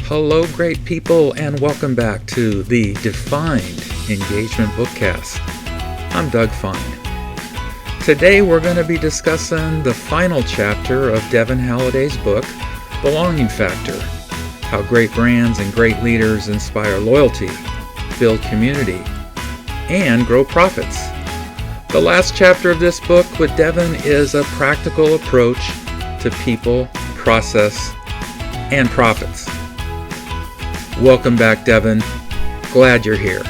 Hello, great people, and welcome back to the Defined Engagement BookCast. I'm D.FINED. Today we're going to be discussing the final chapter of Devin Halliday's book, Belonging Factor: How Great Brands and Great Leaders Inspire Loyalty, Build Community, and Grow Profits. The last chapter of this book with Devin is a practical approach to people, process, and profits. Welcome back, Devin. Glad you're here.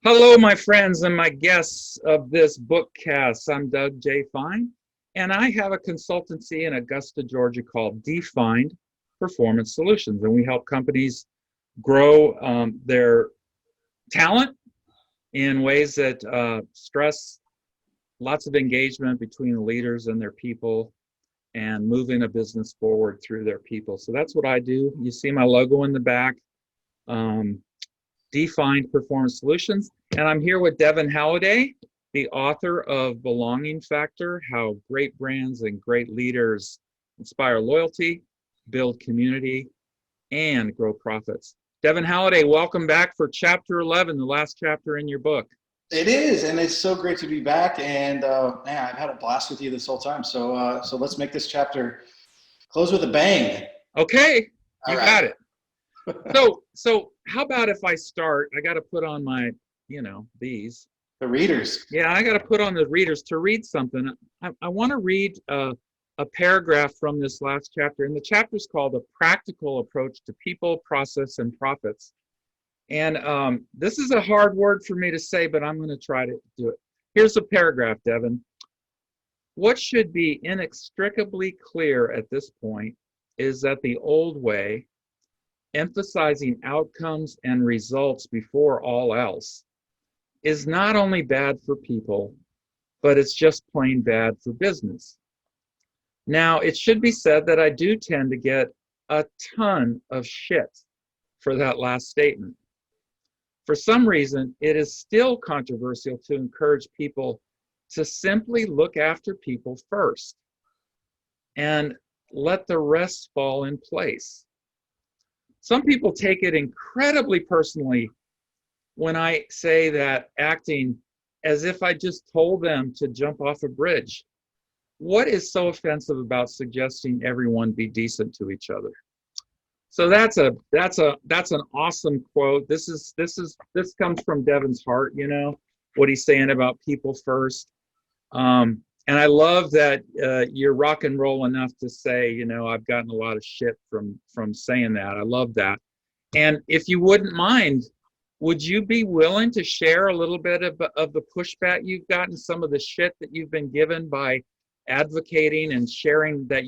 Hello, my friends and my guests of this bookcast. I'm Doug J. Fine, and I have a consultancy in Augusta, Georgia called D.FINED Performance Solutions, and we help companies grow their talent in ways that stress lots of engagement between the leaders and their people, and moving a business forward through their people. So that's what I do. You see my logo in the back, D.FINED Performance Solutions. And I'm here with Devin Halliday, the author of Belonging Factor: How Great Brands and Great Leaders Inspire Loyalty, Build Community, and Grow Profits. Devin Halliday, welcome back for Chapter 11, the last chapter in your book. It is, and it's so great to be back. And man, I've had a blast with you this whole time. So let's make this chapter close with a bang. Okay, you All got right. it. So how about if I start? I got to put on my, these. The readers. Yeah, I got to put on the readers to read something. I want to read a paragraph from this last chapter, and the chapter is called "A Practical Approach to People, Process, and Profits." And this is a hard word for me to say, but I'm going to try to do it. Here's a paragraph, Devin. What should be inextricably clear at this point is that the old way, emphasizing outcomes and results before all else, is not only bad for people, but it's just plain bad for business. Now, it should be said that I do tend to get a ton of shit for that last statement. For some reason, it is still controversial to encourage people to simply look after people first and let the rest fall in place. Some people take it incredibly personally when I say that, acting as if I just told them to jump off a bridge. What is so offensive about suggesting everyone be decent to each other? So that's an awesome quote. This comes from Devin's heart, what he's saying about people first. And I love that you're rock and roll enough to say, I've gotten a lot of shit from saying that. I love that. And if you wouldn't mind, would you be willing to share a little bit of the pushback you've gotten, some of the shit that you've been given by advocating and sharing that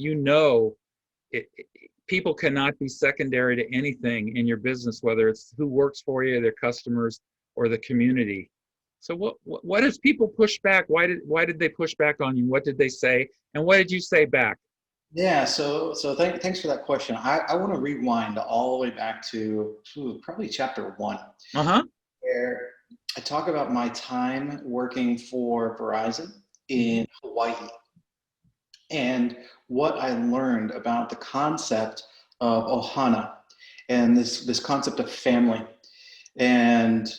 people cannot be secondary to anything in your business, whether it's who works for you, their customers, or the community. So what does people push back? Why did they push back on you? What did they say? And what did you say back? Yeah, so thanks for that question. I want to rewind all the way back to probably chapter 1, where I talk about my time working for Verizon in Hawaii, and what I learned about the concept of ohana and this concept of family, and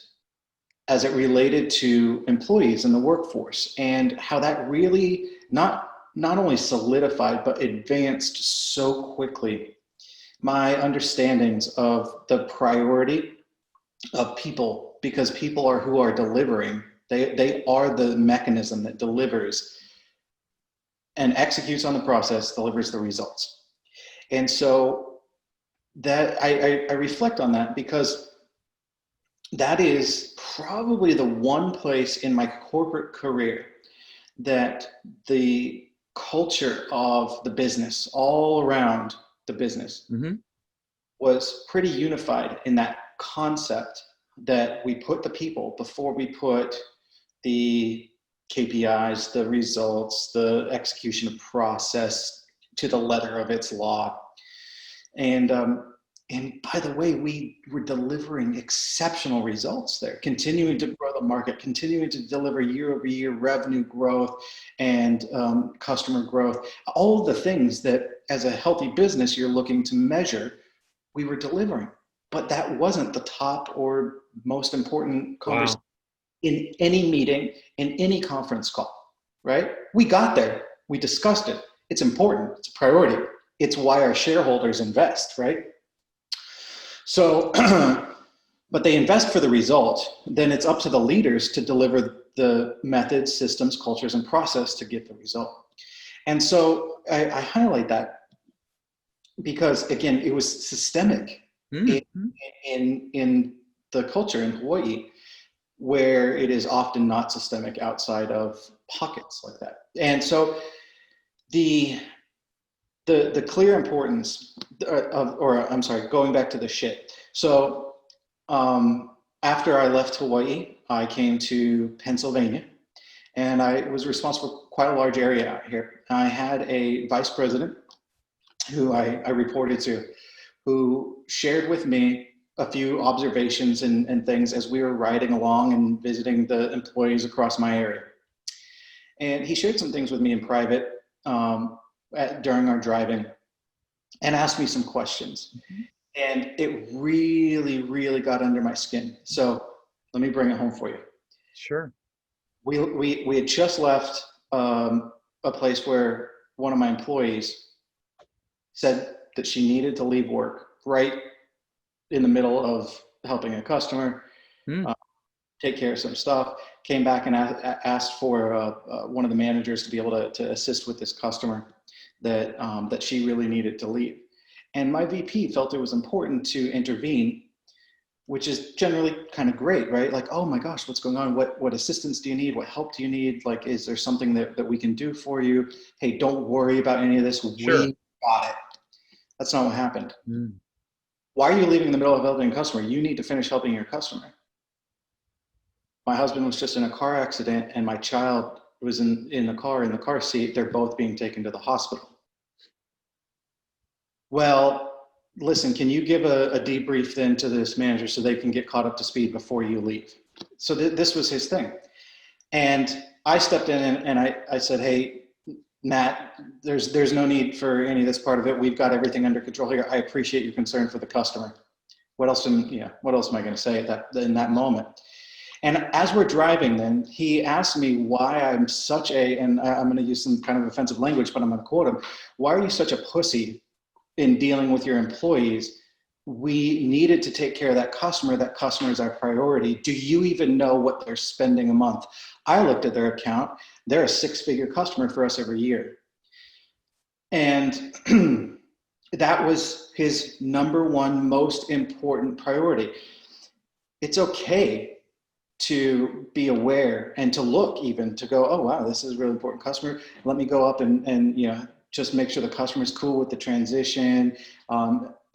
as it related to employees in the workforce, and how that really not only solidified but advanced so quickly my understandings of the priority of people, because people are who are delivering. They are the mechanism that delivers and executes on the process, delivers the results. And so that I reflect on that, because that is probably the one place in my corporate career that the culture of the business, all around the business, was pretty unified in that concept that we put the people before we put the KPIs, the results, the execution of process to the letter of its law. And by the way, we were delivering exceptional results there, continuing to grow the market, continuing to deliver year-over-year revenue growth and customer growth, all of the things that as a healthy business, you're looking to measure, we were delivering. But that wasn't the top or most important conversation in any meeting, in any conference call, right? We got there. We discussed it. It's important. It's a priority. It's why our shareholders invest, right? So, but they invest for the result. Then it's up to the leaders to deliver the methods, systems, cultures, and process to get the result. And so I highlight that because, again, it was systemic in the culture in Hawaii, where it is often not systemic outside of pockets like that. And so the clear importance going back to the shit. So after I left Hawaii, I came to Pennsylvania, and I was responsible for quite a large area out here. I had a vice president who I reported to, who shared with me a few observations and things as we were riding along and visiting the employees across my area. And he shared some things with me in private during our driving and asked me some questions. And it really, really got under my skin. So let me bring it home for you. Sure. We had just left a place where one of my employees said that she needed to leave work right in the middle of helping a customer, take care of some stuff, came back and asked for one of the managers to be able to assist with this customer that she really needed to leave. And my VP felt it was important to intervene, which is generally kind of great, right? Like, oh my gosh, what's going on? What assistance do you need? What help do you need? Like, is there something that we can do for you? Hey, don't worry about any of this. Sure. We got it. That's not what happened. Why are you leaving in the middle of helping a customer? You need to finish helping your customer. My husband was just in a car accident, and my child was in the car seat. They're both being taken to the hospital. Well, listen, can you give a debrief then to this manager so they can get caught up to speed before you leave? So this was his thing. And I stepped in and I said, hey, Matt, there's no need for any of this part of it. We've got everything under control here. I appreciate your concern for the customer. What else am I going to say in that moment? And as we're driving then, he asked me why I'm such and I'm going to use some kind of offensive language, but I'm going to quote him. Why are you such a pussy in dealing with your employees? We needed to take care of that customer. That customer is our priority. Do you even know what they're spending a month? I looked at their account. They're a 6-figure customer for us every year. And that was his number one most important priority. It's okay to be aware and to look, even to go, oh wow, this is a really important customer. Let me go up and just make sure the customer's cool with the transition,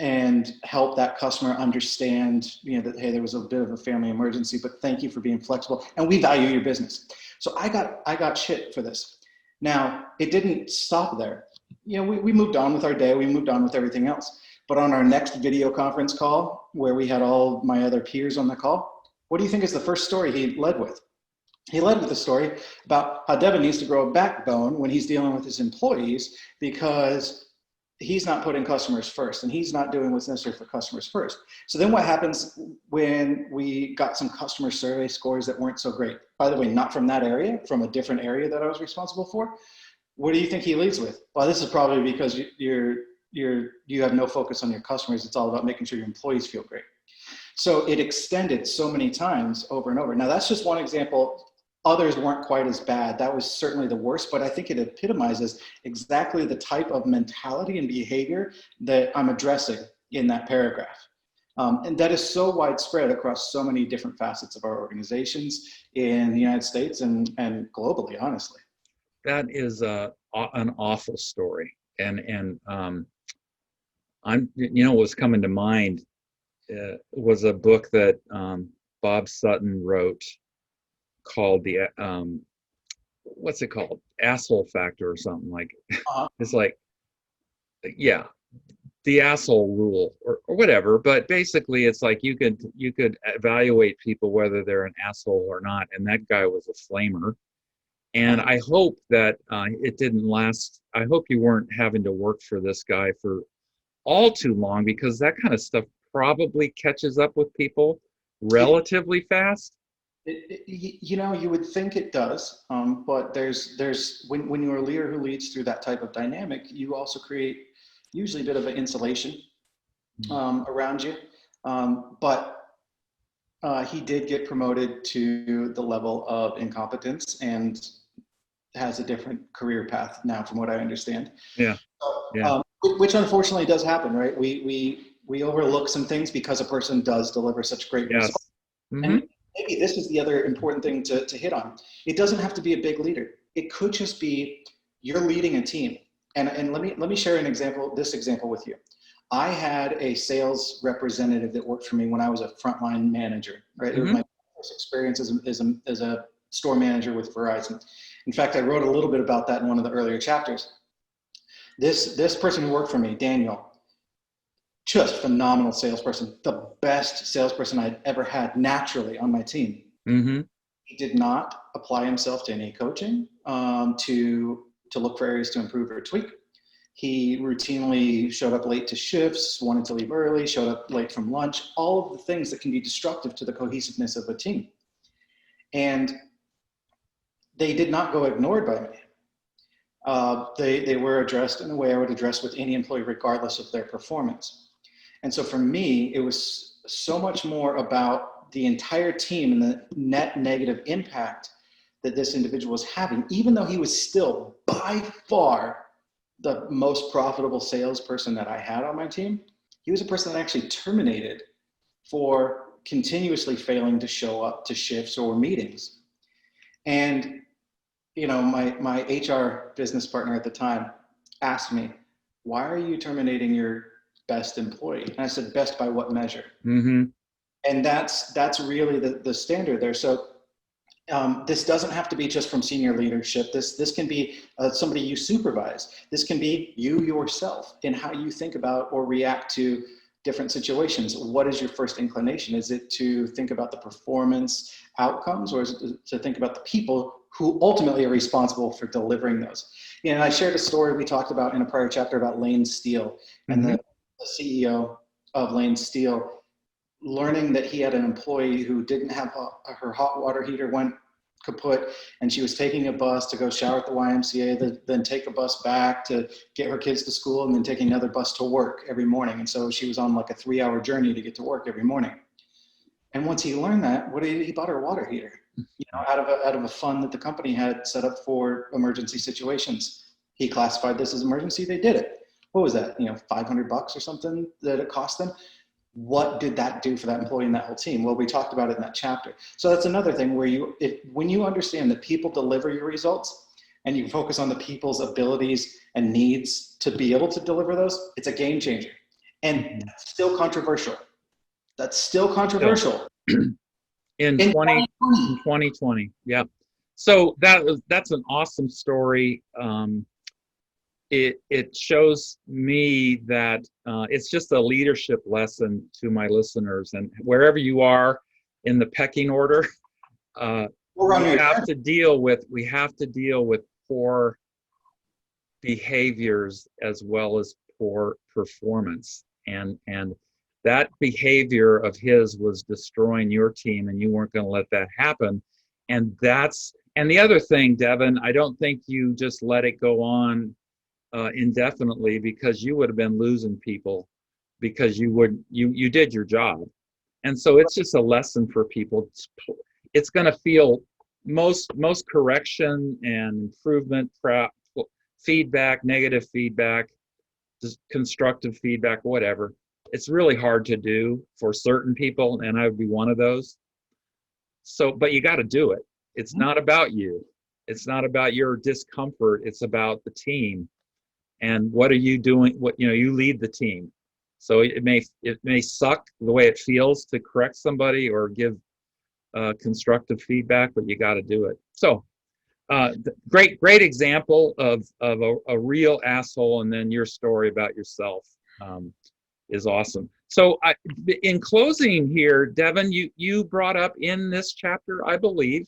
and help that customer understand, that, hey, there was a bit of a family emergency, but thank you for being flexible, and we value your business. So I got shit for this. Now, it didn't stop there. We moved on with our day. We moved on with everything else. But on our next video conference call, where we had all my other peers on the call, what do you think is the first story he led with? He led with a story about how Devin needs to grow a backbone when he's dealing with his employees, because he's not putting customers first and he's not doing what's necessary for customers first. So then what happens when we got some customer survey scores that weren't so great? By the way, not from that area, from a different area that I was responsible for. What do you think he leads with? Well, this is probably because you have no focus on your customers. It's all about making sure your employees feel great. So it extended so many times over and over. Now that's just one example. Others weren't quite as bad. That was certainly the worst, but I think it epitomizes exactly the type of mentality and behavior that I'm addressing in that paragraph. And that is so widespread across so many different facets of our organizations in the United States and globally, honestly. That is an awful story. And what's coming to mind was a book that Bob Sutton wrote called what's it called? Asshole Factor or something like. It's like, yeah, the asshole rule or whatever. But basically, it's like you could evaluate people whether they're an asshole or not. And that guy was a flamer. And I hope that it didn't last. I hope you weren't having to work for this guy for all too long, because that kind of stuff probably catches up with people relatively fast. You would think it does, but there's when you're a leader who leads through that type of dynamic, you also create usually a bit of an insulation around you. But he did get promoted to the level of incompetence and has a different career path now, from what I understand. Yeah. Which unfortunately does happen, right? We overlook some things because a person does deliver such great results. And maybe this is the other important thing to hit on. It doesn't have to be a big leader. It could just be you're leading a team. And let me share this example with you. I had a sales representative that worked for me when I was a frontline manager, right? It was my first experience as a store manager with Verizon. In fact, I wrote a little bit about that in one of the earlier chapters. This person who worked for me, Daniel, just phenomenal salesperson, the best salesperson I'd ever had naturally on my team. He did not apply himself to any coaching to look for areas to improve or tweak. He routinely showed up late to shifts, wanted to leave early, showed up late from lunch, all of the things that can be destructive to the cohesiveness of a team. And they did not go ignored by me. They were addressed in a way I would address with any employee, regardless of their performance. And so for me, it was so much more about the entire team and the net negative impact that this individual was having, even though he was still by far the most profitable salesperson that I had on my team. He was a person that I actually terminated for continuously failing to show up to shifts or meetings. And, my HR business partner at the time asked me, why are you terminating your best employee? And I said, best by what measure? And that's really the standard there. So this doesn't have to be just from senior leadership. This can be somebody you supervise. This can be you yourself in how you think about or react to different situations. What is your first inclination? Is it to think about the performance outcomes, or is it to think about the people who ultimately are responsible for delivering those? And I shared a story we talked about in a prior chapter about Lane Steel and the CEO of Lane Steel learning that he had an employee who didn't have her hot water heater went kaput, and she was taking a bus to go shower at the YMCA, then take a bus back to get her kids to school, and then take another bus to work every morning. And so she was on like a 3-hour journey to get to work every morning. And once he learned that, he bought her a water heater, out of a fund that the company had set up for emergency situations. He classified this as emergency. They did it. What was that? $500 or something that it cost them. What did that do for that employee and that whole team? Well, we talked about it in that chapter. So that's another thing where when you understand that people deliver your results and you focus on the people's abilities and needs to be able to deliver those, it's a game changer. And that's still controversial. That's still controversial. In 2020. Yeah. So that's an awesome story. It shows me that it's just a leadership lesson to my listeners, and wherever you are in the pecking order, we have to deal with poor behaviors as well as poor performance, and that behavior of his was destroying your team, and you weren't going to let that happen. And the other thing, Devin, I don't think you just let it go on indefinitely, because you would have been losing people because you did your job. And so it's just a lesson for people. It's going to feel most correction and improvement, feedback, negative feedback, just constructive feedback, whatever. It's really hard to do for certain people, and I would be one of those. So, but you got to do it. It's not about you. It's not about your discomfort. It's about the team. And what are you doing? You lead the team. So it may suck the way it feels to correct somebody or give constructive feedback, but you got to do it. So great example of a real asshole, and then your story about yourself is awesome. So in closing here, Devin, you brought up in this chapter, I believe,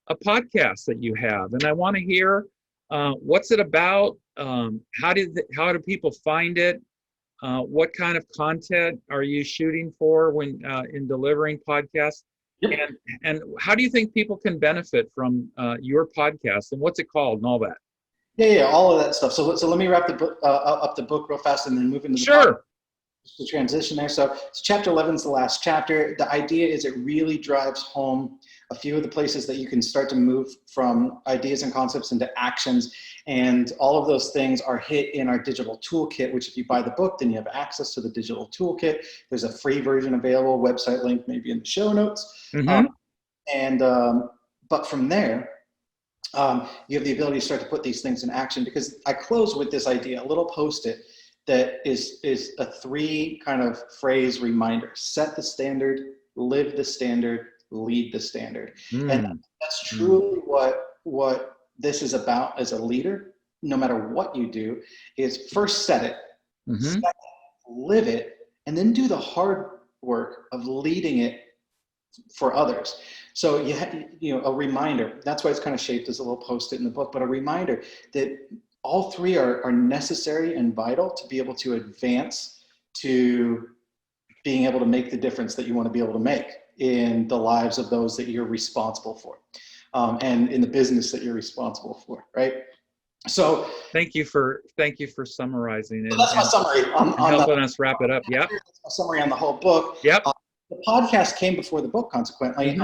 a podcast that you have, and I want to hear what's it about. How do people find it? What kind of content are you shooting for when in delivering podcasts? Yep. And how do you think people can benefit from your podcast, and what's it called and all that? Yeah, all of that stuff. So let me wrap the book up the book real fast, and then move into the Sure. the transition there. So chapter 11 is the last chapter. The idea is it really drives home a few of the places that you can start to move from ideas and concepts into actions. And all of those things are hit in our digital toolkit, which if you buy the book, then you have access to the digital toolkit. There's a free version available, website link maybe in the show notes. Mm-hmm. But from there, you have the ability to start to put these things in action, because I close with this idea, a little post-it that is a 3 kind of phrase reminder: set the standard, live the standard, lead the standard. And that's truly what this is about as a leader, no matter what you do, is first set it, second, live it, and then do the hard work of leading it for others. So a reminder, that's why it's kind of shaped as a little post-it in the book, but a reminder that all 3 are necessary and vital to be able to advance to being able to make the difference that you want to be able to make in the lives of those that you're responsible for, and in the business that you're responsible for, right? So thank you for summarizing it. So that's my summary on helping us wrap it up. Yeah. That's my summary on the whole book. Yep. The podcast came before the book, consequently,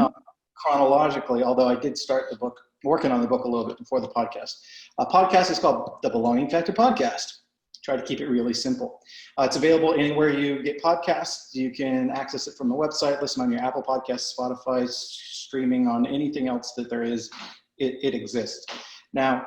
chronologically, although I did start the book, working on the book a little bit before the podcast. A podcast is called The Belonging Factor Podcast. Try to keep it really simple. It's available anywhere you get podcasts. You can access it from the website, listen on your Apple Podcasts, Spotify, streaming on anything else that there is, it exists. Now,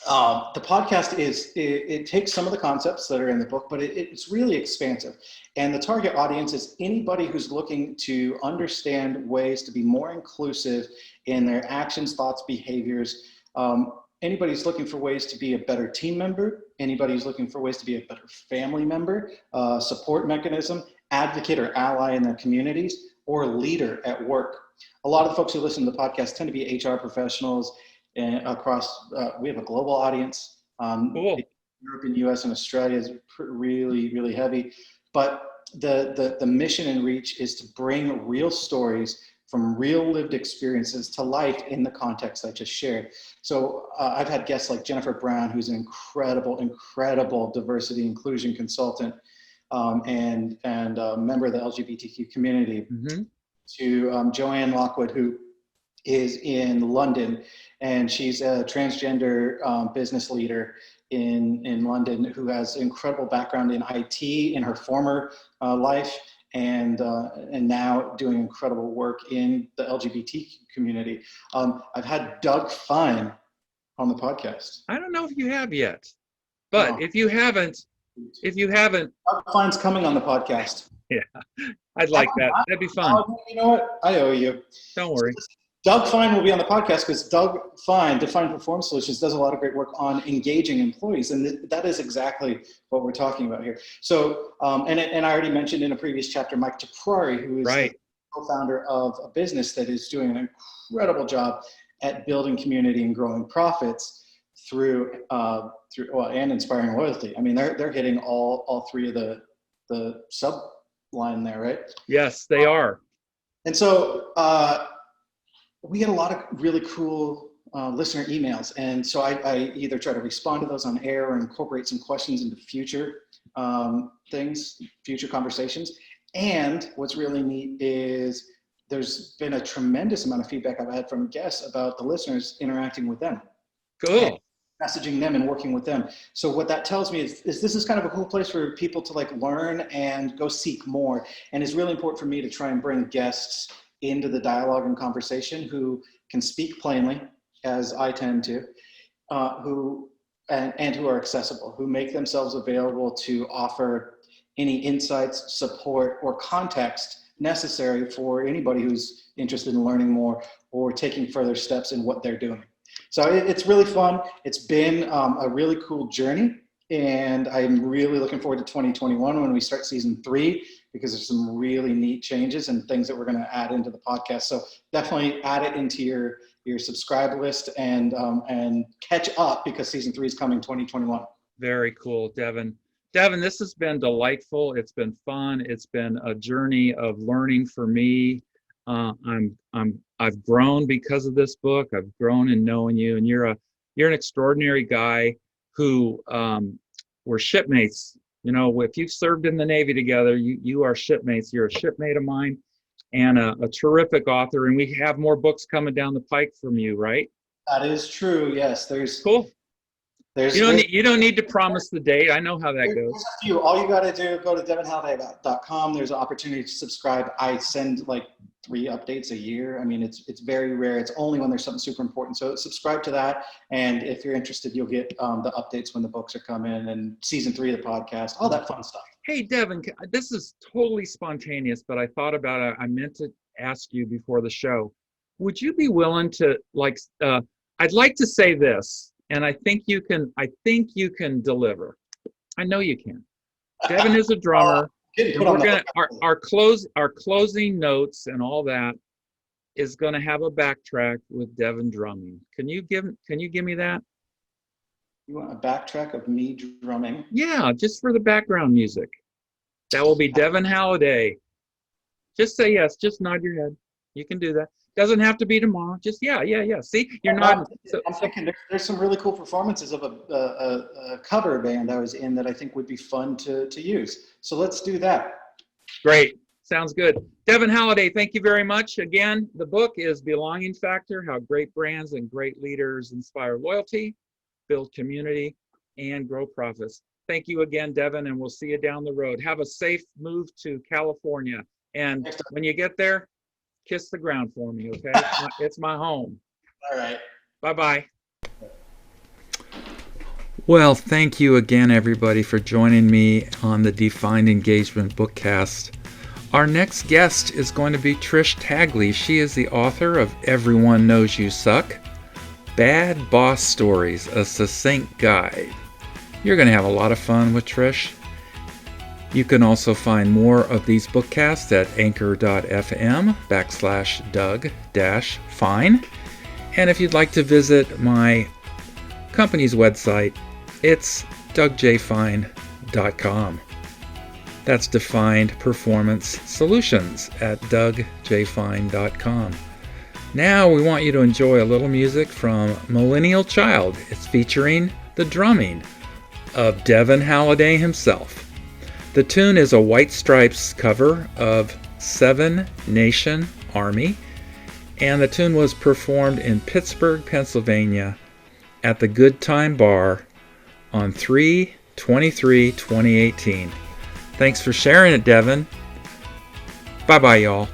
the podcast it takes some of the concepts that are in the book, but it's really expansive. And the target audience is anybody who's looking to understand ways to be more inclusive in their actions, thoughts, behaviors. Anybody who's looking for ways to be a better team member, anybody who's looking for ways to be a better family member, support mechanism, advocate or ally in their communities, or leader at work. A lot of the folks who listen to the podcast tend to be HR professionals, and across, we have a global audience. Cool. Europe and US and Australia is really, really heavy. But the mission and reach is to bring real stories from real lived experiences to life in the context I just shared. So I've had guests like Jennifer Brown, who's an incredible diversity inclusion consultant, and a member of the LGBTQ community, to Joanne Lockwood, who is in London, and she's a transgender business leader in London, who has incredible background in IT in her former life, and now doing incredible work in the LGBT community. I've had D.FINED on the podcast. I don't know if you have yet, but if you haven't, D.FINED's coming on the podcast. Yeah, I'd like that. That'd be fun. You know what? I owe you. Don't worry. D.FINED will be on the podcast because D.FINED, Defined Performance Solutions, does a lot of great work on engaging employees, and that is exactly what we're talking about here. So, and I already mentioned in a previous chapter, Mike Taprari, who is the co-founder of a business that is doing an incredible job at building community and growing profits through and inspiring loyalty. I mean, they're hitting all 3 of the sub line there, right? Yes, they are. And so, we get a lot of really cool listener emails. And so I either try to respond to those on air or incorporate some questions into future future conversations. And what's really neat is there's been a tremendous amount of feedback I've had from guests about the listeners interacting with them. Cool. Messaging them and working with them. So what that tells me is this is kind of a cool place for people to learn and go seek more. And it's really important for me to try and bring guests into the dialogue and conversation who can speak plainly, as I tend to, who are accessible, who make themselves available to offer any insights, support, or context necessary for anybody who's interested in learning more or taking further steps in what they're doing. So it's really fun. It's been a really cool journey, and I'm really looking forward to 2021 when we start season 3, because there's some really neat changes and things that we're going to add into the podcast. So definitely add it into your your subscribe list and catch up, because season 3 is coming 2021. Very cool, Devin. Devin, this has been delightful. It's been fun. It's been a journey of learning for me. I've grown because of this book. I've grown in knowing you, and you're an extraordinary guy who we're shipmates. You know, if you've served in the Navy together, you are shipmates. You're a shipmate of mine, and a terrific author. And we have more books coming down the pike from you, right? That is true. Yes, there's cool. There's, you don't need to promise the date. I know how that goes. There's a few. All you got to do, go to devinhalliday.com. There's an opportunity to subscribe. I send like 3 updates a year. I mean, it's very rare. It's only when there's something super important. So subscribe to that. And if you're interested, you'll get the updates when the books are coming, and season 3 of the podcast, all that fun stuff. Hey, Devin, this is totally spontaneous, but I thought about it. I meant to ask you before the show. Would you be willing to, I'd like to say this, and I think you can deliver. I know you can. Devin is a drummer. And we're gonna, our closing notes and all that is going to have a backtrack with Devin drumming. Can you give me that? You want a backtrack of me drumming? Yeah, just for the background music. That will be Devin Halliday. Just say yes. Just nod your head. You can do that. Doesn't have to be tomorrow. Just yeah. See, you're not. I'm thinking there's some really cool performances of a cover band I was in that I think would be fun to use. So let's do that. Great. Sounds good. Devin Halliday, thank you very much. Again, the book is Belonging Factor: How Great Brands and Great Leaders Inspire Loyalty, Build Community, and Grow Profits. Thank you again, Devin, and we'll see you down the road. Have a safe move to California. And when you get there, kiss the ground for me, okay? It's my home. All right. Bye-bye. Well, thank you again, everybody, for joining me on the D.FINED Engagement Bookcast. Our next guest is going to be Trish Tagley. She is the author of Everyone Knows You Suck, Bad Boss Stories, a Succinct Guide. You're going to have a lot of fun with Trish. You can also find more of these bookcasts at anchor.fm/Doug-Fine. And if you'd like to visit my company's website, it's DougJFine.com. That's Defined Performance Solutions at DougJFine.com. Now we want you to enjoy a little music from Millennial Child. It's featuring the drumming of Devin Halliday himself. The tune is a White Stripes cover of Seven Nation Army, and the tune was performed in Pittsburgh, Pennsylvania at the Good Time Bar on 3/23/2018. Thanks for sharing it, Devin. Bye-bye, y'all.